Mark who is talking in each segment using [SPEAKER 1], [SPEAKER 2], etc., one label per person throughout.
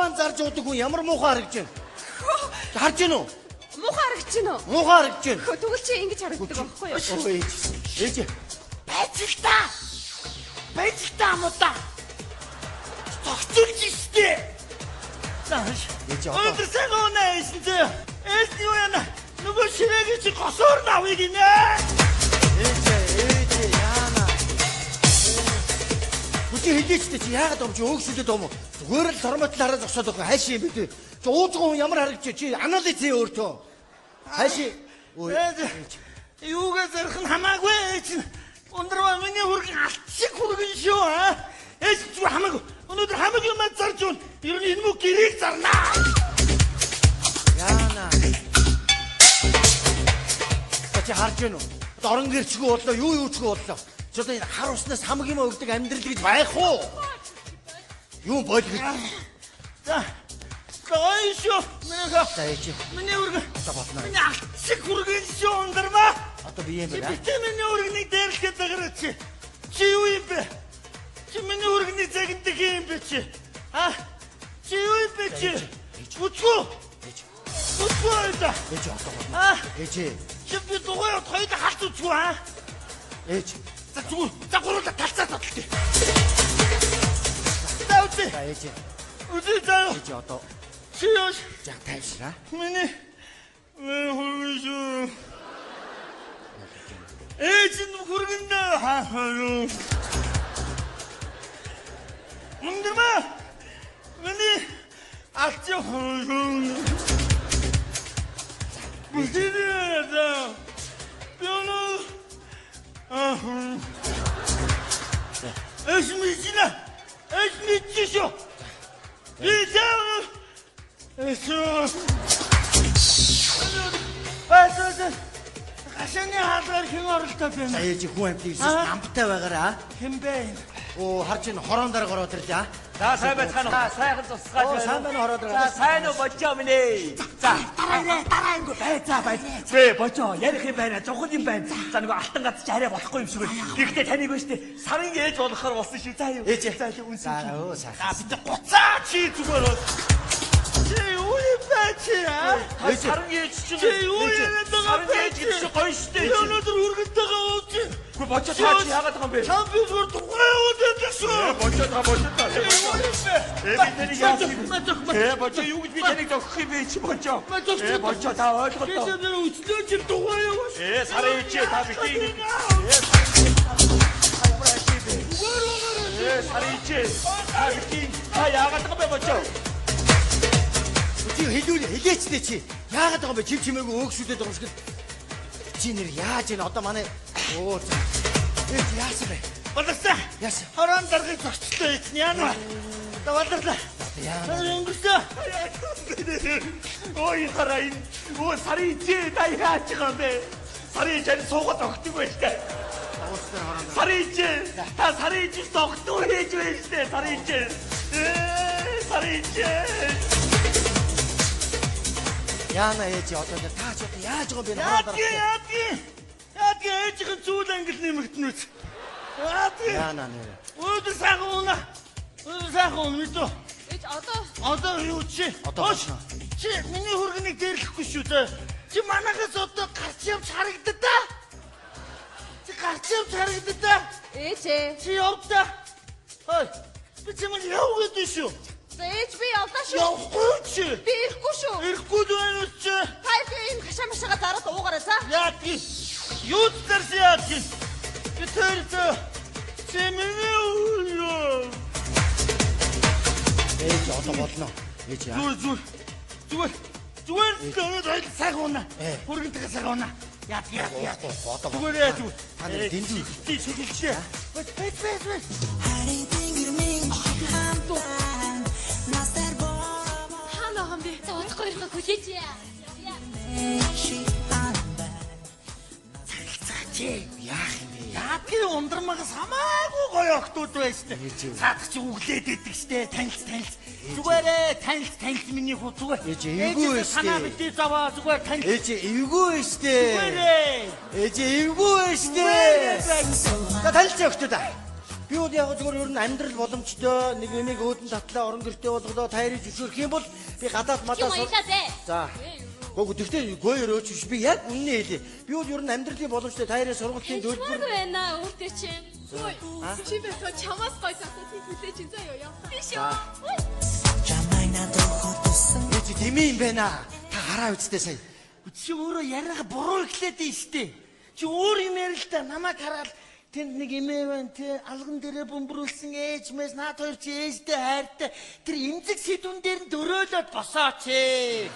[SPEAKER 1] Хураан зарж уудаг хүн ямар муухай харагдаж байна. Харж байна уу?
[SPEAKER 2] Муухай харагдаж байна уу?
[SPEAKER 1] Муухай харагдаж байна.
[SPEAKER 2] Тэгвэл чи ингэж харагддаг байхгүй юу?
[SPEAKER 1] Ээж. Байцтай амуудаа. Тогтолж штэ. Зааш. Ээж одоо. Өндөр сайн гоонаа эсэнтэй. Ээж юу яана? Нөгөө ширээгийн чи госоор навыг гинэ. Ээж яана. Бүти хэлээчтэй чи яагаад өмч өөгшөлөд юм. Зүгээр л тормотлоо хараа зогсоод байгаа хайш юм бэ. Чи уужгаа хүн ямар харагдаж чи анализ хий өөртөө. Хайш. Юугаа зарах нь хамаагүй ээж. Ундраа миний хүргэн алчиг хүргэн шүү аа. Ээж чи хамаагүй. Өнөөдөр хамаагүй юм зарж байна. Ер нь энэ мө гэрийг зарнаа. Яана. Чи харж байна уу? Орон гэрчгүй боллоо, юу чгүй боллоо. Чи одоо энэ хар уснаас хамаг юм өгдөг амьдрал гэж байх уу? Юу бол гэж. За. Гайшо. Миний үргэн. Миний алчиг хүргэн шүү ундраа. Одоо би юм байна. Чи миний үргэнийг дээрлэхэд дагараач. Чи юу юм бэ? Чи миний үргэний загиндаг юм бэ чи? А? Чи юу юм бэ чи? Үчгөө. Үчгөө это. Ээж одоо болно. Ээж. Чи би дугуй хоёул халт үчгөө аа. Ээж. За зүг. За гуруула талцаа тодлоо. Таавч. Ээж. Үгүй заа. Ээж одоо. Чи юу? За тайшраа. Миний хөргөж. Ээж нь хүргэндэ хаа. Ундраа. Миний алчиг хөргөн. Бүдээ. Бёно. Ээж мичина. Ээж мичишо. Ээж. Баасаа. Ашааны хаалгаар хэн оролдоод байна? Ээж хүн амтыг намтай байгаараа. Хэн бэ? Оо харж ин хорон дараа гороод ирлээ. За сайн байцгаана. Сайхан цусгаач. Сайн байна ороод байгаа. За сайн уу бочоо минь. За дараагүй байцаа байц. Бэ бочоо ярих юм байна. Зохол юм байна. За нөгөө алтан гад чи хараа болохгүй юм шиг байна. Гэхдээ таныг байна штэ. Сарын ээж болохоор болсон шүү. За юу. Ээж за үнсэн. За оо сайхан. Бид гоцаа чи зүгээр бол. Чи юу юм бэ чи аа? Сарын ээж чинь. Чи юу юм бэ? Сарын ээж гэж гоё штэ. Өнөөдөр үргэлтэйгээ ууч. Гү бочоо таа чи яагаад байгаа юм бэ? Чам би зүгээр тухай уудаад шүү. Бочоо таа. Бочоо юу гэж би таныг зогсох юм бэ чи бочоо? Бочоо та ойлголоо. Би нэр үслөө чи тухай яваа. Сарын ээж та битгий. Сарын ээж та битгий. Та яагаад байгаа бэ бочоо? Чи хэлээчтэй чи. Яагаад байгаа юм бэ? Чимээгүй өөгшүүлээд байгаа юм шиг. Чи нэр яаж ийн одоо манай оо ээж яасан бэ? Боловсаа. Яасан. Хорон даргыг зогцтой эцэн яана. Даваалрлаа. Яана. Өнгөрсөө. Ой хараа энэ. Оо сарын чи та яаж байгаа юм бэ? Сарын чи суугаад огтдаг байж таа. Сарын чи та сарын чи согтуу хийж байж таа. Сарын чи. Сарын чи. Яана ээж одоо та ч одоо яаж байгаа юм бэ? Яадаг ээжийн зүйл ангил нэмэгдэнэ үз. Яана нэр. Өөдөр сайхан уна. Өөдөр сайхан уна мэдөө. Ээж одоо юу чи? Чи миний хүргэнийг дээрлэхгүй шүү дээ. Чи манайхаас одоо гарч явж харагдаад та. Чи гарч явж харагдаад та. Ээж. Чи явдаа. Хой. Би чимээ яв гэдэг шүү. Ээж би явлаа шүү. Явахгүй чи. Би ирэхгүй шүү. Ирэхгүй байна уу чи? Хайр энэ хашаа машаага дараад уугаарай за. Яа тий. Юу дэрсэн яа тий. Би тэрдээ. Чимээ уу. Ээж одоо болно. Ээж яа. Зүгээр тэгээд сайхан унаа. Хүргэнтэйгээ сайхан унаа. Яа. Зүгээр яа зү. Та нар дэндүү. Тий шигэлчээ. Бэт.
[SPEAKER 3] Зодохгүй ирэх хүлээж яа.
[SPEAKER 1] Чи яах юм бэ? Яадгийн ундрмагаас хамаагүй гоё охтууд байж тээ. Цаадах чи үглээд идэг штэ. Танилц. Зүгээрээ танилц миний хүү зүгээр. Ээж эвгүй штэ. Танаа бити заваа зүгээр танилц. Ээж эвгүй штэ. Зүгээрээ. Ээж эвгүй штэ. Та танилц охтууд аа. Би бол яг зүгээр ер нь амьдрал боломжтой нэг энийг өөдөн татлаа орон гэртээ болгодоо тайрыг зөвшөөрөх юм бол би гадаад мадаас. За. Гэхдээ гойрооч биш би яг үнэн хэлээ. Би бол ер нь амьдралын боломжтой тайрын сургалтын төлбөр
[SPEAKER 3] байна өөртөө чинь.
[SPEAKER 4] Чи бэхэ чамаас гой засаж хүлээж ин заяа. Биш юу?
[SPEAKER 1] Эцэг дэмий юм байна. Та хараа үсттэй сая. Чи өөрөө яриага буруу ихлээд дээ штэ. Чи өөр юм ярил л да намайг хараад тэнд нэг эмээ байна те алган дээрээ бөмбөрүүлсэн ээж мэс наад хоёр чи ээжтэй хайртай тэр эмзэг сэдвэн дээр нь дөрөөлөд босооч ээ.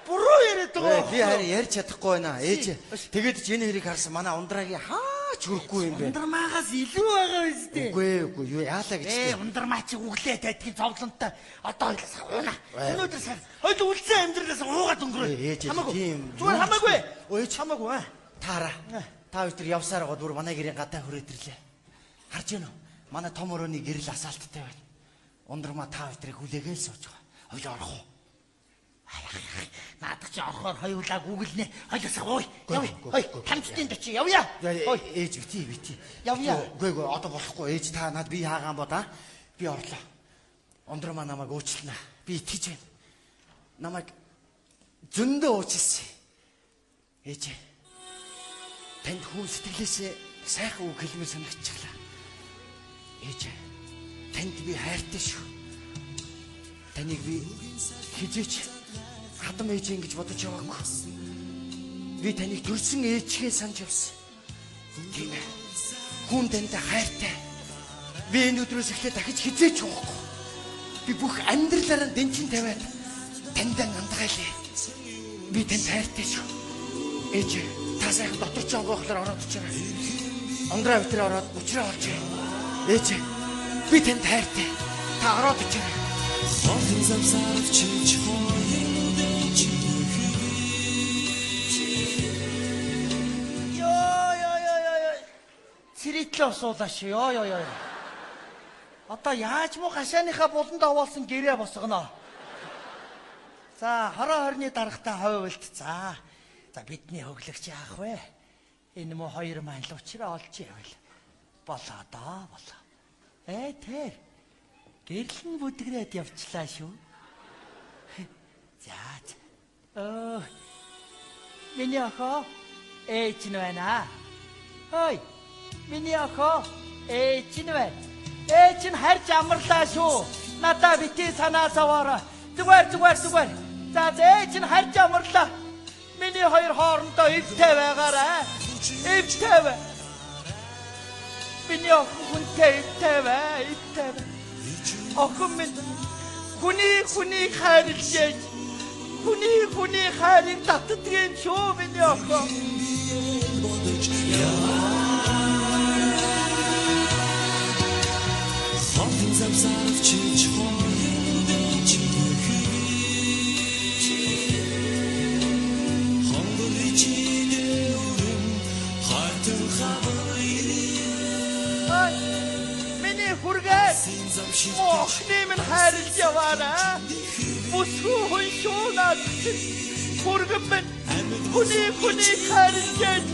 [SPEAKER 1] Буруу яриад байгаа. Би харин ярьж чадахгүй байна. Ээж тэгээд ч энэ хэрийг харсан манай ундрагийн хаач хөрөхгүй юм бэ. Ундрмаагаас илүү байгаа биз дээ. Үгүй юу яалаа гэж. Ундрмаа чи өглөө тайтгийн зовлонтой одоо ойлсаа ууна. Өнөөдөр сар хоёул үлдсэн амьдралаас уугаад өнгөрөө. Хамаагүй. Зүгээр хамаагүй. Өөч хамаагүй. Таараа. Та хоёр явсаар гоо бүр манай гэрийн гадаа хүрээдэрлээ. Харж гэнэ үү? Манай том өрөөний гэрэл асаалттай байна. Ундрмаа та хоёрыг хүлээгээл сууж байгаа. Хоёул орох уу? Наадах чи орохоор хоёулаа гүгэлнэ. Хоёулаа ой. Явъя. Хамтдын дэ чи явъя. Ой ээж бити. Явъя. Үгүй одоо болохгүй. Ээж та над би хаагаан бод би орлоо. Ундрмаа намайг уучлаа. Би итгэж байна. Намайг зөндөө уучлсан. Ээж танд хүн сэтгэлээсээ сайхан үг хэлмээр санагчлаа. Ээж танд би хайртай шүү. Таныг би хизээч хатам ээж ингэж бодож яваагүй. Би таныг төрсөн ээжгээ санаж явсан. Тийм ээ. Хүн тантай хайртай. Би энэ өдрөөс эхлээд дахиж хизээч уухгүй. Би бүх амьдралаараа дэнчин тавиад таньдаа нандгаалъя. Би танд хайртай шүү. Ээж та сайхан дотор ч онгоохлоор ороод очираа. Ундраа витэр ороод учраа олж. Ээж би танд хайртай. Та ороод очираа. Цэрэтлээ усуулаа шүү. Йоо. Одоо яаж муу гашааныхаа буланд овоолсон гэрээ босгоно. За хороо хорны дарагтай хойволт. За бидний хөглөгч яах вэ? Энэ муу хоёр маань л учраа олж явал. Болоо. Тэр гэрлэн бүдгрээд явчлаа шүү. За. Миний охоо ээж нь байна. Хөөе. Миний охоо ээж нь байна. Ээж нь харж амарлаа шүү. Надаа битгий санаа зовоорой. Зүгээр. За ээж нь харж амарлаа. Миний хоёр хоорондоо эвтэй байгаарай. Эвтэй бай. Миний охин хүнтэй эвтэй бай. Охин минь хүний хайрлж яаж хүний хайрыг татдгийн шүү миний охин. Миний хүргээд мохны минь хайрлж яваарай. Бүсгүй хүн шүү над хүргэн минь хүний хайрлж яаж